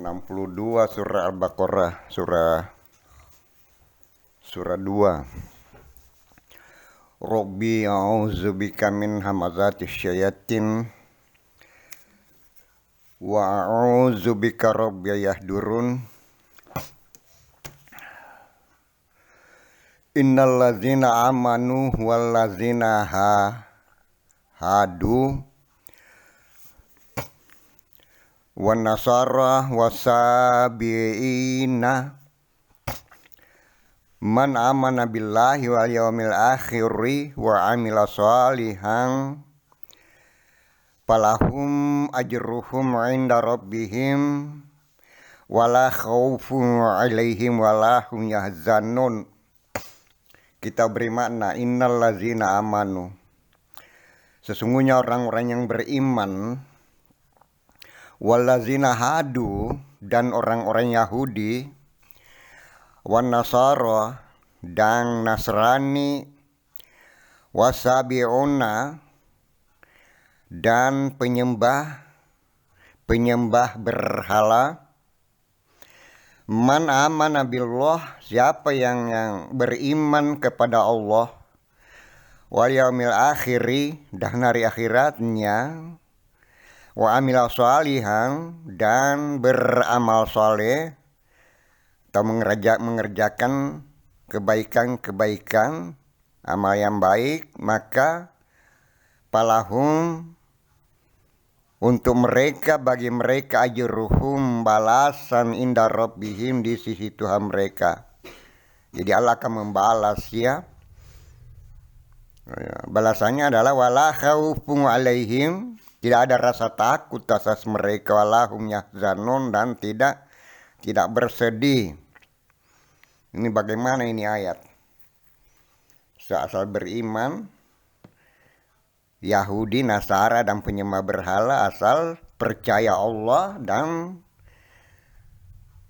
62 surah Al-Baqarah, surah 2. Rabbi a'udzubika min hamazatis syayatin wa a'udzubika rabbi yahdurun. Innal ladzina amanu wal ladzina hadu wan nasara wasabiina man amana billahi wal yaumil akhiri wa amila sholihan falahum ajruhum inda rabbihim wala khaufun alaihim wala hum yahzanun. Kita beri makna innal ladzina amanu, sesungguhnya orang-orang yang beriman, wallazina hadu, dan orang-orang Yahudi, wan nasara, dan Nasrani, wasabiuna, dan penyembah berhala. Man amana billah, siapa yang beriman kepada Allah, wal yaumil akhiri, dan hari akhiratnya, wa amila sholihan, dan beramal soleh atau mengerjakan kebaikan, amal yang baik, maka palahum, untuk mereka, bagi mereka, ajruhum, balasan inda rabbihim, di sisi Tuhan mereka. Jadi Allah akan membalas ya. Balasannya adalah wala khaufun alaihim, tidak ada rasa takut atas mereka, wala hum yahzanun, dan tidak bersedih. Ini bagaimana ini ayat? Asal beriman Yahudi, Nasara, dan penyembah berhala, asal percaya Allah dan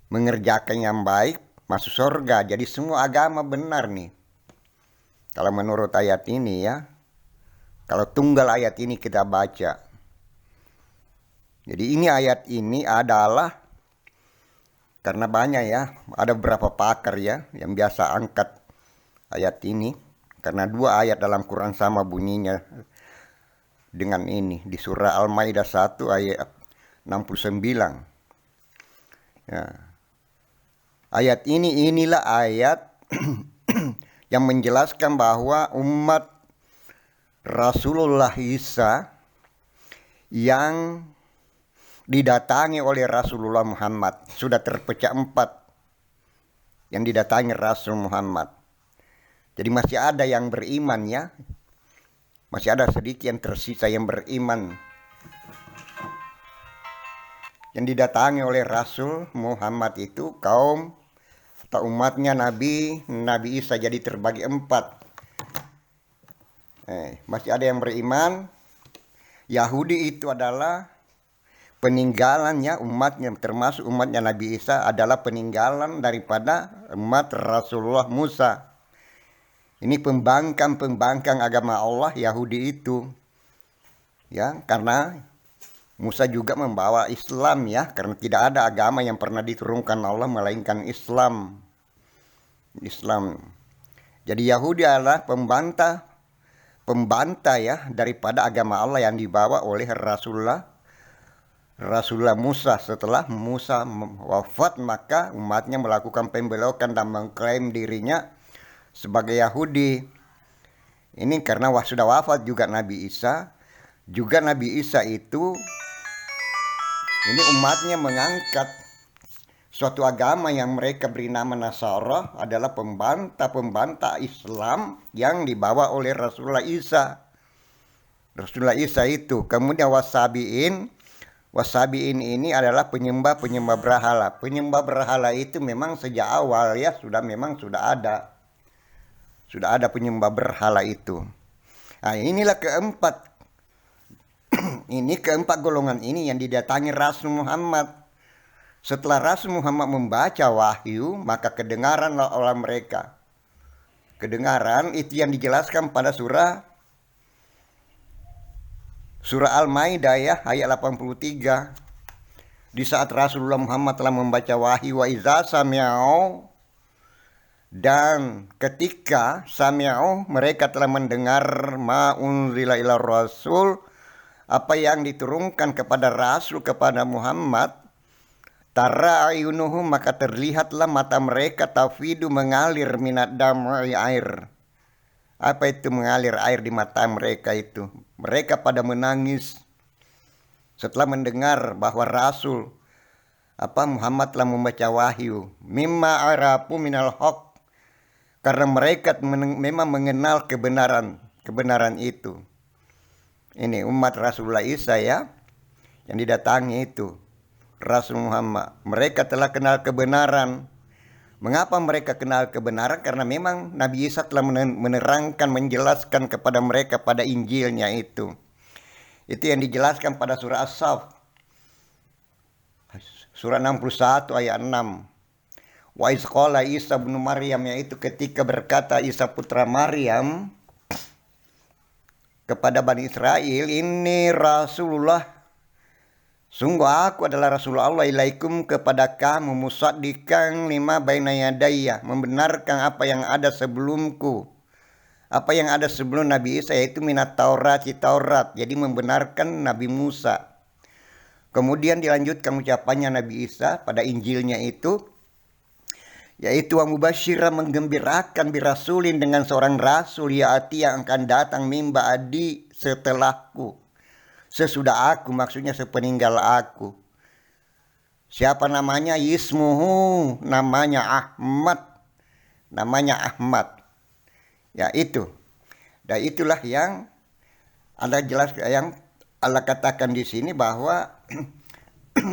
mengerjakan yang baik, masuk surga. Jadi semua agama benar nih. Kalau menurut ayat ini ya, kalau tunggal ayat ini kita baca. Jadi ini ayat ini adalah, karena banyak ya, ada beberapa pakar ya yang biasa angkat ayat ini. Karena dua ayat dalam Quran sama bunyinya dengan ini, di surah Al-Maidah 1 ayat 69. Ya. Ayat inilah ayat yang menjelaskan bahwa umat Rasulullah Isa yang didatangi oleh Rasulullah Muhammad sudah terpecah 4 yang didatangi Rasul Muhammad. Jadi masih ada yang beriman ya. Masih ada sedikit yang tersisa yang beriman, yang didatangi oleh Rasul Muhammad itu kaum atau umatnya Nabi Isa, jadi terbagi 4. Masih ada yang beriman. Yahudi itu adalah peninggalannya umatnya, termasuk umatnya Nabi Isa adalah peninggalan daripada umat Rasulullah Musa. Ini pembangkang agama Allah Yahudi itu. Ya, karena Musa juga membawa Islam ya, karena tidak ada agama yang pernah diturunkan Allah melainkan Islam. Jadi Yahudi adalah pembantah ya daripada agama Allah yang dibawa oleh Rasulullah Musa. Setelah Musa wafat, maka umatnya melakukan pembelokan dan mengklaim dirinya sebagai Yahudi. Ini karena sudah wafat juga Nabi Isa. Juga Nabi Isa itu, ini umatnya mengangkat suatu agama yang mereka beri nama Nasara, adalah pembantah Islam yang dibawa oleh Rasulullah Isa itu. Kemudian wasabiin ini adalah penyembah berhala. Penyembah berhala itu memang sejak awal ya sudah ada penyembah berhala itu. Nah, inilah keempat. Ini keempat golongan ini yang didatangi Rasul Muhammad. Setelah Rasul Muhammad membaca wahyu, maka kedengaranlah oleh mereka. Kedengaran itu yang dijelaskan pada surah Al-Maidah ya, ayat 83. di saat Rasulullah Muhammad telah membaca wahyu wa iza sami'u, dan ketika sami'u mereka telah mendengar ma unzila ila rasul, apa yang diturunkan kepada Rasul kepada Muhammad, tara ayunuhum, maka terlihatlah mata mereka tafidu, mengalir minat damai, air. Apa itu mengalir air di mata mereka itu? Mereka pada menangis setelah mendengar bahwa Rasul Muhammad telah membaca wahyu, mimma arafu minal haq, karena mereka memang mengenal kebenaran itu. Ini umat Rasulullah Isa ya, yang didatangi itu Rasul Muhammad. Mereka telah kenal kebenaran. Mengapa mereka kenal kebenaran? Karena memang Nabi Isa telah menerangkan, menjelaskan kepada mereka pada Injilnya itu. Itu yang dijelaskan pada surah As-Saff, surah 61 ayat 6. Wa iz qala Isa bin Maryam, yaitu ketika berkata Isa putra Maryam kepada Bani Israel, ini Rasulullah, sungguh aku adalah Rasulullah ilaikum kepada kamu, musaddiqan lima baina yadayya, membenarkan apa yang ada sebelumku. Apa yang ada sebelum Nabi Isa, yaitu minat Taurat, jadi membenarkan Nabi Musa. Kemudian dilanjutkan ucapannya Nabi Isa pada Injilnya itu, yaitu wa mubasyira, menggembirakan birasulin, dengan seorang rasul, ya'ati, yang akan datang, mimba adi, setelahku, sesudah aku, maksudnya sepeninggal aku. Siapa namanya? Ismuhu, namanya Ahmad. Ya itu. Dan itulah yang Allah katakan di sini bahwa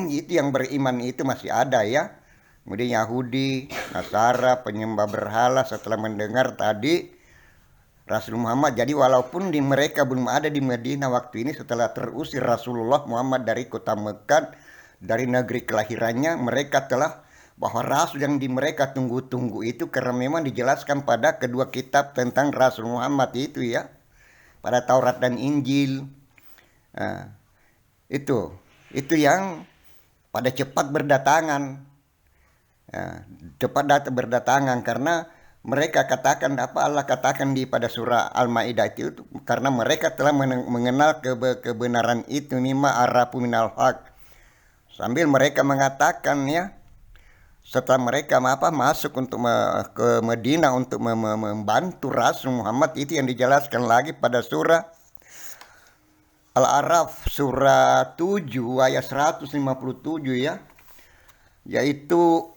itu yang beriman itu masih ada ya. Kemudian Yahudi, Nasara, penyembah berhala setelah mendengar tadi Rasul Muhammad. Jadi walaupun mereka belum ada di Madinah waktu ini, setelah terusir Rasulullah Muhammad dari kota Mekah, dari negeri kelahirannya, mereka telah bahwa Rasul yang mereka tunggu-tunggu itu, karena memang dijelaskan pada kedua kitab tentang Rasul Muhammad itu ya, pada Taurat dan Injil. Nah, itu yang pada cepat berdatangan. Berdatangan karena mereka katakan Allah katakan pada surah Al-Maidah itu, karena mereka telah mengenal kebenaran itu, mimma arafu minal haq, sambil mereka mengatakan ya, setelah mereka masuk untuk ke Madinah untuk membantu Rasul Muhammad, itu yang dijelaskan lagi pada surah Al-A'raf surah 7 ayat 157 ya, yaitu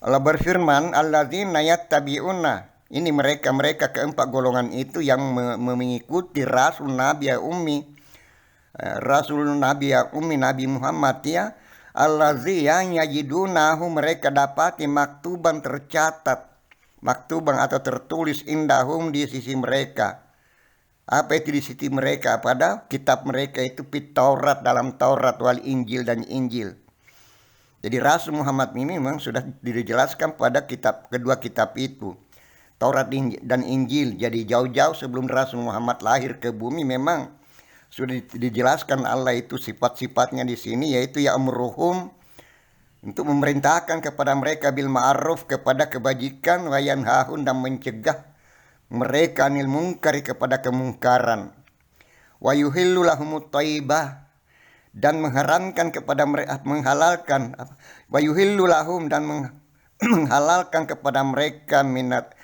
Allah berfirman, alladzina yattabi'una, ini mereka keempat golongan itu yang mengikuti Rasul Nabi Nabi Muhammad ya, allazi yang yajidunahu, mereka dapati maktuban, tercatat, maktuban atau tertulis, indahum, di sisi mereka. Apa itu di sisi mereka? Pada kitab mereka itu, fit Taurat, dalam Taurat, wal Injil, dan Injil. Jadi Rasul Muhammad ini memang sudah dijelaskan pada kedua kitab itu, Taurat dan Injil. Jadi jauh-jauh sebelum Rasul Muhammad lahir ke bumi memang sudah dijelaskan Allah itu sifat-sifatnya di sini, yaitu ya'muruhum, untuk memerintahkan kepada mereka bil ma'ruf, kepada kebajikan, wa yanhahun, dan mencegah mereka anil mungkari, kepada kemungkaran, wa yuhillu lahumut thayyibah, dan mengharamkan kepada mereka, menghalalkan, wa yuhillu lahum, dan menghalalkan kepada mereka minat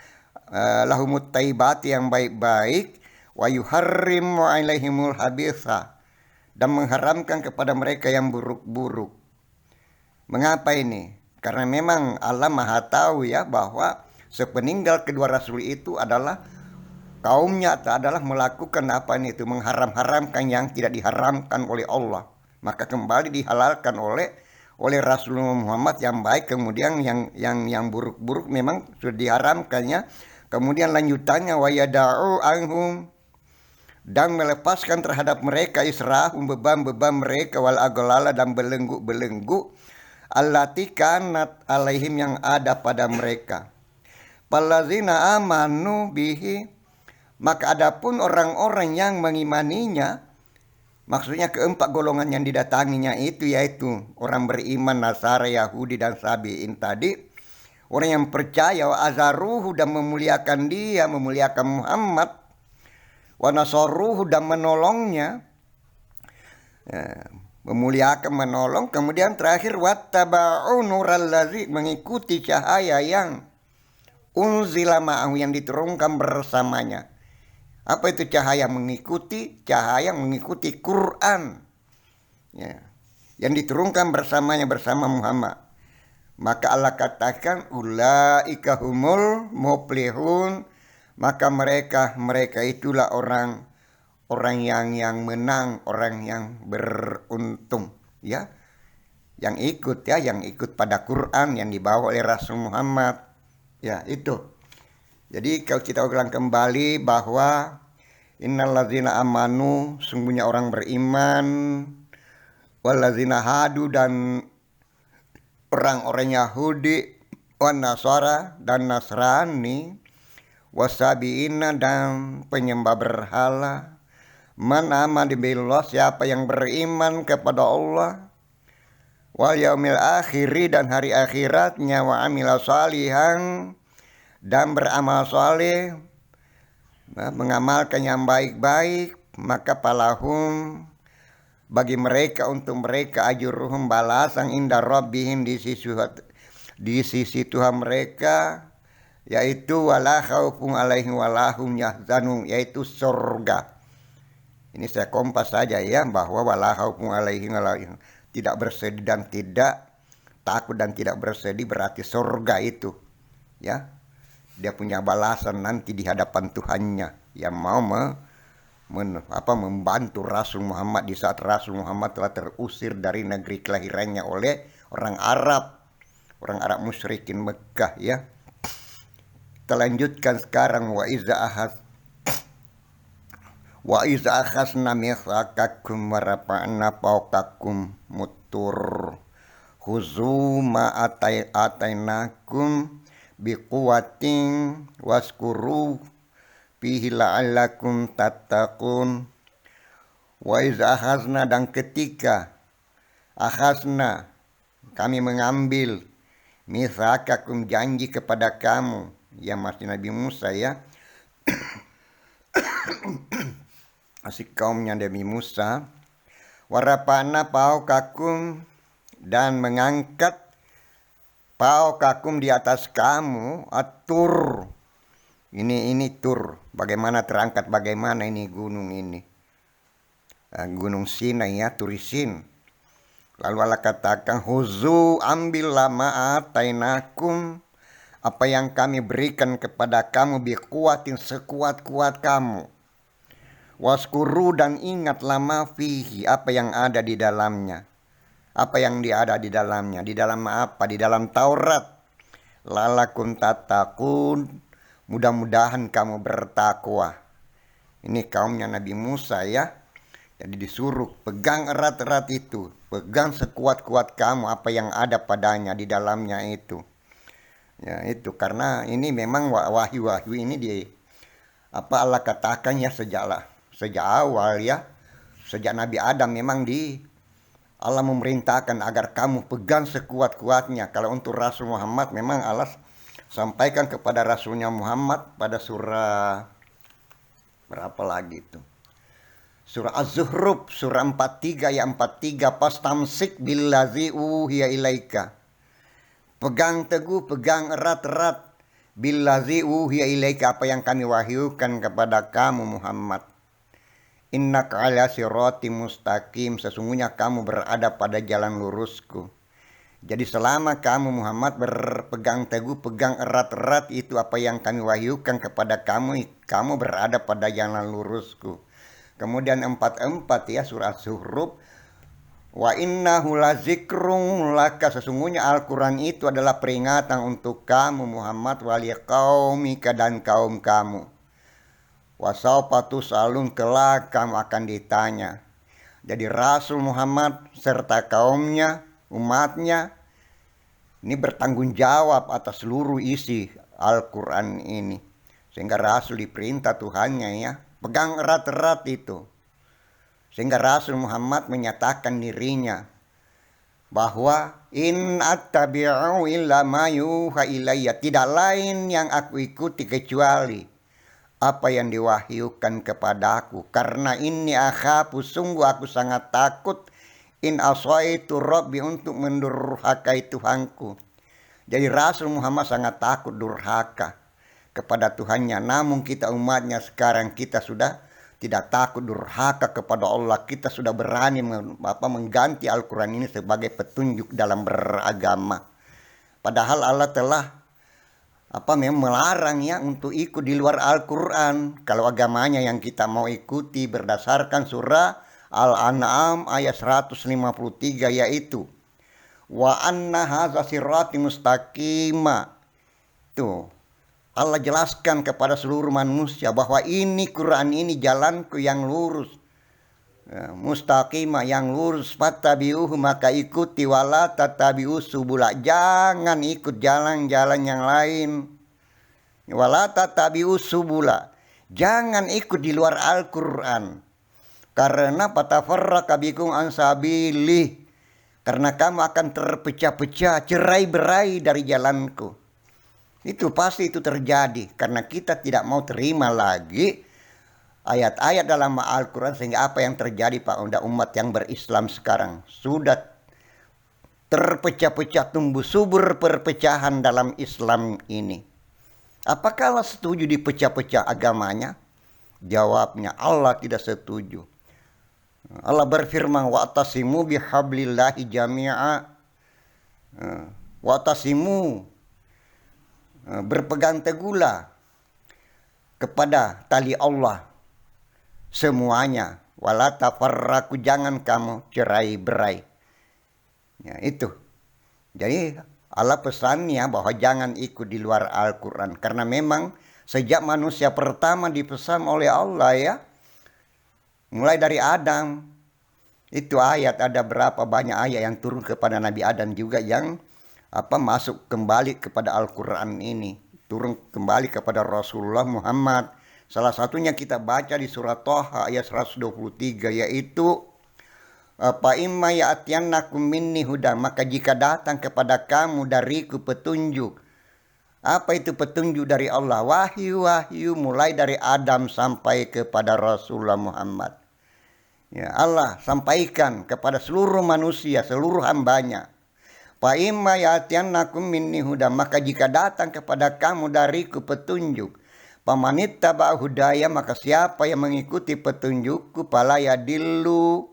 lahumut thayyibati, yang baik-baik, wa yuharrimu alaihimul habitha, dan mengharamkan kepada mereka yang buruk-buruk. Mengapa ini? Karena memang Allah Maha tahu ya, bahwa sepeninggal kedua rasul itu adalah kaumnya adalah melakukan itu, mengharam-haramkan yang tidak diharamkan oleh Allah, maka kembali dihalalkan oleh Rasulullah Muhammad yang baik. Kemudian yang buruk-buruk memang sudah diharamkannya. Kemudian lanjutannya, wa yada'u anhum, dan melepaskan terhadap mereka israhum, beban-beban mereka, wal aghlala, dan belenggu-belenggu, allati kanat alaihim, yang ada pada mereka. Fallazina amanu bihi, maka adapun orang-orang yang mengimaninya, Maksudnya keempat golongan yang didatanginya itu yaitu orang beriman, Nasara, Yahudi, dan Sabi'in tadi. Orang yang percaya wa azaruhu dan memuliakan dia, memuliakan Muhammad. Wa nasaruhu dan menolongnya. Ya, memuliakan, menolong. Kemudian terakhir wattaba'u nurallazi, mengikuti cahaya yang unzila ma'ahu, yang diturunkan bersamanya. Apa itu cahaya? Mengikuti cahaya, mengikuti Quran, ya, yang diturunkan bersamanya, bersama Muhammad. Maka Allah katakan ulaika humul muflihun, maka mereka itulah orang yang menang, orang yang beruntung, ya, yang ikut pada Quran yang dibawa oleh Rasul Muhammad, ya itu. Jadi kalau kita ulang kembali bahwa innallazina amanu, sungguhnya orang beriman, wallazina hadu, dan orang-orang Yahudi, wan Nasara, dan Nasrani, wasabiina, dan penyembah berhala, man amana billah, siapa yang beriman kepada Allah, wal yaumil akhiri, dan hari akhiratnya, wa amila salihan, dan beramal saleh, mengamalkan yang baik-baik, maka palahum, bagi mereka, untuk mereka, ajruhum, balasan inda rabbihim, di sisi Tuhan mereka, yaitu wala khaufun alaihim walahum yahzanun, yaitu surga. Ini saya kompas saja ya, bahwa wala khaufun alaihim walahum, tidak bersedih dan tidak takut dan tidak bersedih, berarti surga itu, ya. Dia punya balasan nanti di hadapan Tuhannya yang mau membantu Rasul Muhammad di saat Rasul Muhammad telah terusir dari negeri kelahirannya oleh orang Arab musyrikin Mekah, ya. Kita lanjutkan sekarang wa iza akhasna mitsaqakum wa rafa'na fawqakum mutur khuzu ma atainakum biquwatin waskuru fihi la'allakum tattaqun. Wa iza akhazna, dan ketika akhazna, kami mengambil, mitsaqakum, janji kepada kamu, ya masih Nabi Musa, ya, masih kaumnya Nabi Musa, warapana fawqakum, dan mengangkat fawqakum, di atas kamu, atur. Ini tur. Bagaimana terangkat, bagaimana ini gunung ini. Gunung Sinai, ya, Turisin. Lalu Allah katakan, huzu, ambillah ma'atainakum, apa yang kami berikan kepada kamu, biquwatin, sekuat-kuat kamu. Waskuru, dan ingatlah ma fihi, apa yang ada di dalamnya. Apa yang ada di dalamnya? Di dalam apa? Di dalam Taurat. Lalakum tattaqun, mudah-mudahan kamu bertakwa. Ini kaumnya Nabi Musa, ya. Jadi disuruh pegang erat-erat itu, pegang sekuat-kuat kamu apa yang ada padanya di dalamnya itu. Ya, itu karena ini memang wahyu-wahyu ini Allah katakan, ya, sejak awal, ya. Sejak Nabi Adam memang Allah memerintahkan agar kamu pegang sekuat-kuatnya. Kalau untuk Rasul Muhammad memang Allah sampaikan kepada Rasulnya Muhammad pada surah berapa lagi itu? Surah Az-Zuhruf, surah 43 ya 43, pastamsik billazi uhiya ilaika. Pegang teguh, pegang erat-erat, billazi uhiya ilaika, apa yang kami wahyukan kepada kamu Muhammad. Innaka ala sirati mustaqim, sesungguhnya kamu berada pada jalan lurusku. Jadi selama kamu Muhammad berpegang teguh, pegang erat-erat itu apa yang kami wahyukan kepada kamu, kamu berada pada jalan lurusku. Kemudian 44 ya, surah Zuhruf, wa innahu lazikrun laka, sesungguhnya Al-Quran itu adalah peringatan untuk kamu Muhammad, waliqaumika, dan kaum kamu. Wasaufa tus'alun, kelak kamu akan ditanya. Jadi Rasul Muhammad serta kaumnya, umatnya, ini bertanggung jawab atas seluruh isi Al-Quran ini. Sehingga Rasul diperintah Tuhannya, ya, pegang erat-erat itu. Sehingga Rasul Muhammad menyatakan dirinya bahwa in attabi'u illa ma yuha ilayya, tidak lain yang aku ikuti kecuali apa yang diwahyukan kepadaku. Karena ini akhafu, sungguh aku sangat takut, in asaitu rabbi, untuk mendurhakai Tuhanku. Jadi Rasul Muhammad sangat takut durhaka kepada Tuhannya. Namun kita umatnya sekarang, kita sudah tidak takut durhaka kepada Allah. Kita sudah berani mengganti Al-Quran ini sebagai petunjuk dalam beragama. Padahal Allah telah melarang ya untuk ikut di luar Al-Quran. Kalau agamanya yang kita mau ikuti berdasarkan surah Al-An'am ayat 153, yaitu wa anna hadza sirati mustaqima. Tuh, Allah jelaskan kepada seluruh manusia bahwa ini Quran ini jalanku yang lurus, mustaqimah, yang lurus. Fattabi'uhu, maka ikuti, wala tattabi'u subula, jangan ikut jalan-jalan yang lain. Wala tattabi'u subula, jangan ikut di luar Al-Quran. Karena patafarraqa bikum an sabilih, karena kamu akan terpecah-pecah, cerai-berai dari jalanku. Itu pasti itu terjadi karena kita tidak mau terima lagi ayat-ayat dalam Al-Quran. Sehingga apa yang terjadi pada umat yang berislam sekarang, sudah terpecah-pecah, tumbuh subur perpecahan dalam Islam ini. Apakah Allah setuju dipecah-pecah agamanya? Jawabnya, Allah tidak setuju. Allah berfirman, wa'tasimu bihablillahi jami'a, wa'tasimu, berpegang teguhlah kepada tali Allah semuanya, wala tafarraqu, jangan kamu cerai-berai. Ya, itu. Jadi Allah pesannya bahwa jangan ikut di luar Al-Quran. Karena memang sejak manusia pertama dipesan oleh Allah ya, mulai dari Adam, itu ayat, ada berapa banyak ayat yang turun kepada Nabi Adam juga yang masuk kembali kepada Al-Quran ini, turun kembali kepada Rasulullah Muhammad. Salah satunya kita baca di surat Thaha ayat 123, yaitu imma ya'tiyannakum minni huda, maka jika datang kepada kamu dariku petunjuk. Apa itu petunjuk dari Allah? Wahyu-wahyu mulai dari Adam sampai kepada Rasulullah Muhammad. Ya, Allah sampaikan kepada seluruh manusia, seluruh hambanya. Fa imma ya'tiyannakum minni huda, maka jika datang kepada kamu dariku petunjuk, pamanittaba hudaya, maka siapa yang mengikuti petunjukku, fala yadillu,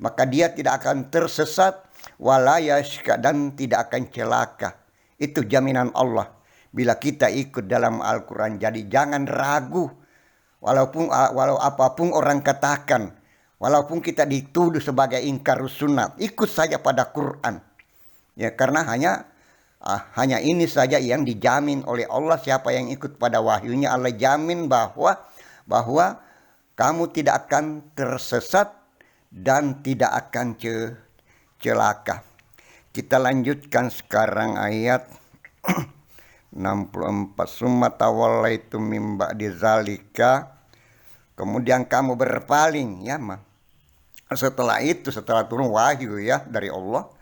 maka dia tidak akan tersesat, wala yashqa, dan tidak akan celaka. Itu jaminan Allah bila kita ikut dalam Al-Quran. Jadi jangan ragu, walau apapun orang katakan, walaupun kita dituduh sebagai ingkar sunnah, ikut saja pada Quran. Ya, karena hanya ini saja yang dijamin oleh Allah. Siapa yang ikut pada wahyunya, Allah jamin bahwa kamu tidak akan tersesat dan tidak akan celaka. Kita lanjutkan sekarang ayat 64. Summa tawallaitum mim ba'di zalika, kemudian kamu berpaling ya, setelah itu, setelah turun wahyu ya dari Allah,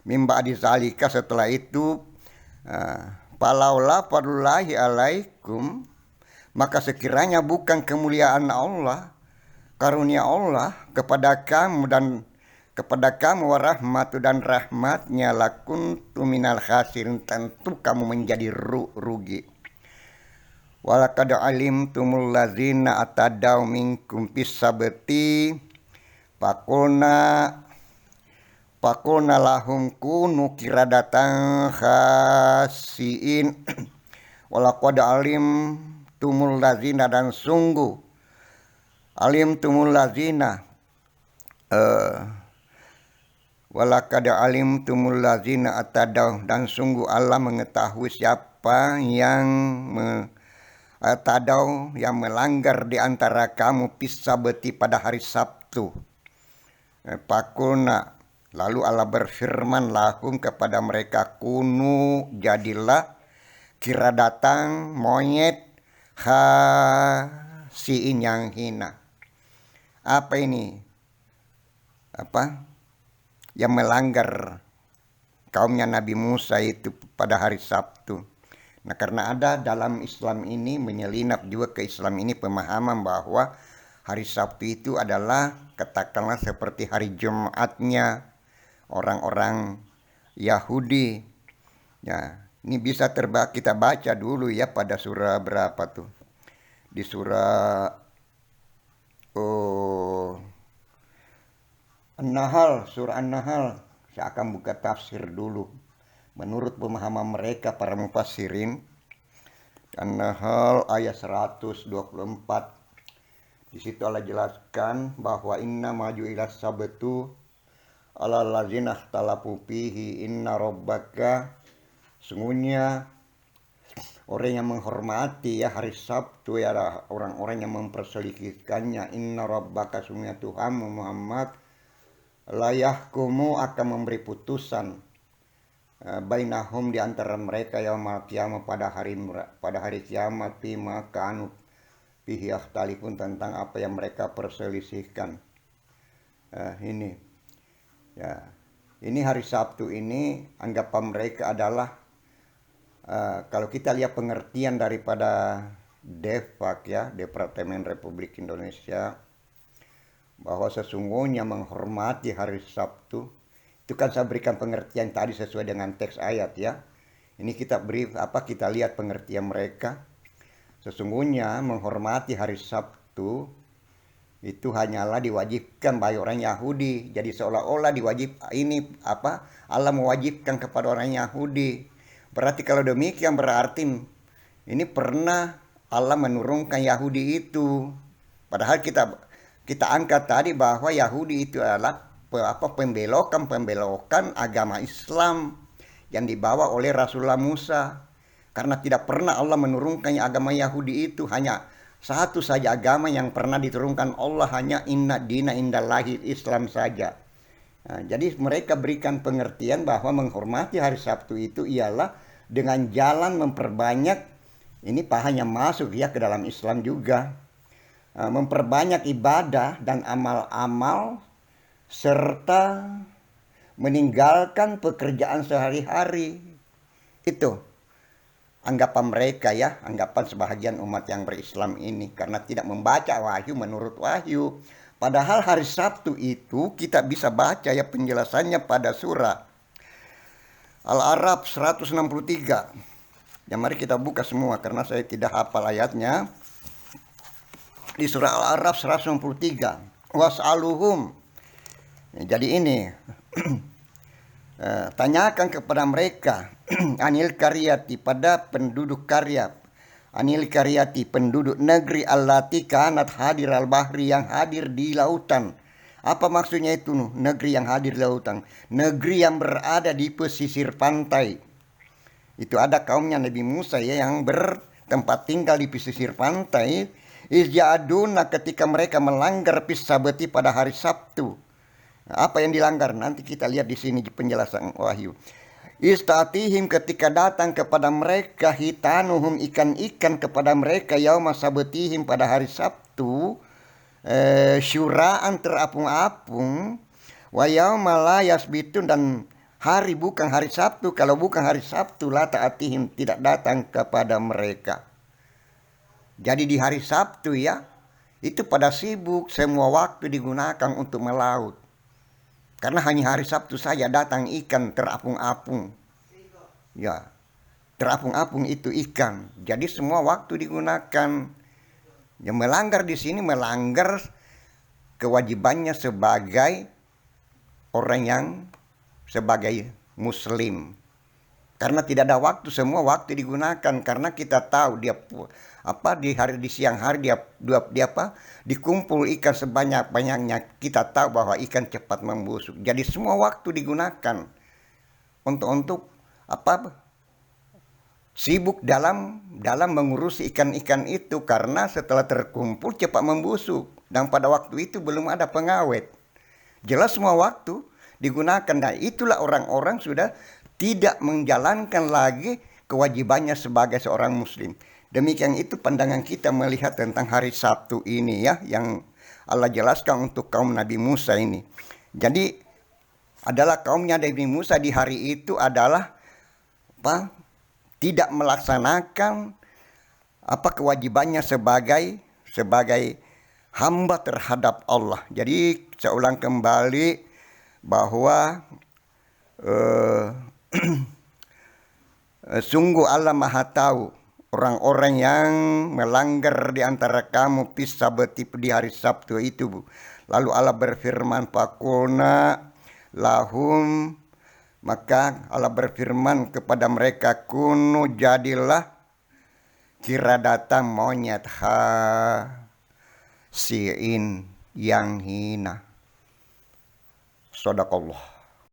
mim ba'di zalika, setelah itu, falaula fadlullahi alaikum, maka sekiranya bukan kemuliaan Allah, karunia Allah kepada kamu warahmatu, dan rahmatnya, lakuntu minal khasirin, tentu kamu menjadi rugi. Walaqad alimtumul ladzina atadaw minkum fis sabti Pakulna lahum kunu kiradatan khasiin. Walaqad alim tumul lazina, dan sungguh alim tumul lazina, walaqad alim tumul lazina atadaw, dan sungguh Allah mengetahui siapa yang atadaw, yang melanggar di antara kamu, pisabeti, pada hari Sabtu. Pakulna, lalu Allah berfirman, lahum, kepada mereka, kunu, jadilah, kira datang, monyet, khasiin, yang hina. Apa ini? apa yang melanggar kaumnya Nabi Musa itu pada hari Sabtu. Nah, karena ada dalam Islam ini, menyelinap juga ke Islam ini pemahaman bahwa hari Sabtu itu adalah katakanlah seperti hari Jumatnya orang-orang Yahudi. Ya, ini bisa kita baca dulu ya pada surah berapa tuh? Di surah An-Nahl, surah An-Nahl. Saya akan buka tafsir dulu. Menurut pemahaman mereka para mufassirin, An-Nahl ayat 124. Di situ Allah jelaskan bahwa inna maju ila sabtu ala lazina talafu fihi inna rabbaka, sungguhnya orang yang menghormati ya hari Sabtu ya orang-orang yang memperselisihkannya. Inna rabbaka, sungguhnya Tuhanmu Muhammad, la yahkumu, akan memberi putusan bainahum, di antara mereka yaumul qiyamah, pada hari kiamat, bima kanu fihi yakhtalifun, tentang apa yang mereka perselisihkan. Ini ya, ini hari Sabtu ini anggapan mereka adalah kalau kita lihat pengertian daripada DEFAK ya, Departemen Republik Indonesia, bahwa sesungguhnya menghormati hari Sabtu itu kan saya berikan pengertian tadi sesuai dengan teks ayat ya. Ini kita kita lihat pengertian mereka. Sesungguhnya menghormati hari Sabtu itu hanyalah diwajibkan bagi orang Yahudi. Jadi seolah-olah Allah mewajibkan kepada orang Yahudi. Berarti kalau demikian berarti ini pernah Allah menurunkan Yahudi itu. Padahal kita angkat tadi bahwa Yahudi itu adalah pembelokan agama Islam yang dibawa oleh Rasulullah Musa. Karena tidak pernah Allah menurunkan agama Yahudi itu, hanya satu saja agama yang pernah diturunkan Allah, hanya inna dina indallahi Islam saja. Nah, jadi mereka berikan pengertian bahwa menghormati hari Sabtu itu ialah dengan jalan memperbanyak, ini pahanya masuk ya ke dalam Islam juga, memperbanyak ibadah dan amal-amal serta meninggalkan pekerjaan sehari-hari. Itu anggapan mereka ya, anggapan sebahagian umat yang berislam ini, karena tidak membaca wahyu menurut wahyu. Padahal hari Sabtu itu kita bisa baca ya penjelasannya pada surah Al-A'raf 163. Ya, mari kita buka semua karena saya tidak hafal ayatnya. Di surah Al-A'raf 163, was'aluhum. Jadi ini tanyakan kepada mereka anil karyati, pada penduduk karya, anil karyati, penduduk negeri, allati kanat hadir al-bahri, yang hadir di lautan. Apa maksudnya itu? Negeri yang hadir di lautan, negeri yang berada di pesisir pantai. Itu ada kaumnya Nabi Musa ya, yang bertempat tinggal di pesisir pantai. Izja'aduna, ketika mereka melanggar pisabati, pada hari Sabtu. Apa yang dilanggar? Nanti kita lihat di sini di penjelasan wahyu. Istatihim, ketika datang kepada mereka, hitanuhum, ikan-ikan kepada mereka, yauma sabatihim, pada hari Sabtu, syuraan, terapung-apung, wa yauma la yasbitun, dan hari bukan hari Sabtu. Kalau bukan hari Sabtu, la ta'atihim, tidak datang kepada mereka. Jadi di hari Sabtu ya, itu pada sibuk, semua waktu digunakan untuk melaut. Karena hanya hari Sabtu saja datang ikan terapung-apung. Ya, terapung-apung itu ikan. Jadi semua waktu digunakan. Yang melanggar di sini melanggar kewajibannya sebagai orang yang sebagai muslim. Karena tidak ada waktu, semua waktu digunakan. Karena kita tahu di siang hari dikumpul ikan sebanyak-banyaknya. Kita tahu bahwa ikan cepat membusuk. Jadi semua waktu digunakan untuk sibuk dalam mengurusi ikan-ikan itu, karena setelah terkumpul cepat membusuk, dan pada waktu itu belum ada pengawet. Jelas semua waktu digunakan. Nah, itulah orang-orang sudah tidak menjalankan lagi kewajibannya sebagai seorang muslim. Demikian itu pandangan kita melihat tentang hari Sabtu ini ya, yang Allah jelaskan untuk kaum Nabi Musa ini. Jadi adalah kaumnya Nabi Musa di hari itu adalah tidak melaksanakan kewajibannya sebagai hamba terhadap Allah. Jadi saya ulang kembali bahwa sungguh Allah Maha tahu orang-orang yang melanggar di antara kamu di hari Sabtu itu. Lalu Allah berfirman, Fakuna lahum, maka Allah berfirman kepada mereka, kunu jadilah kiradatan monyet siin yang hina. Shadaqallah.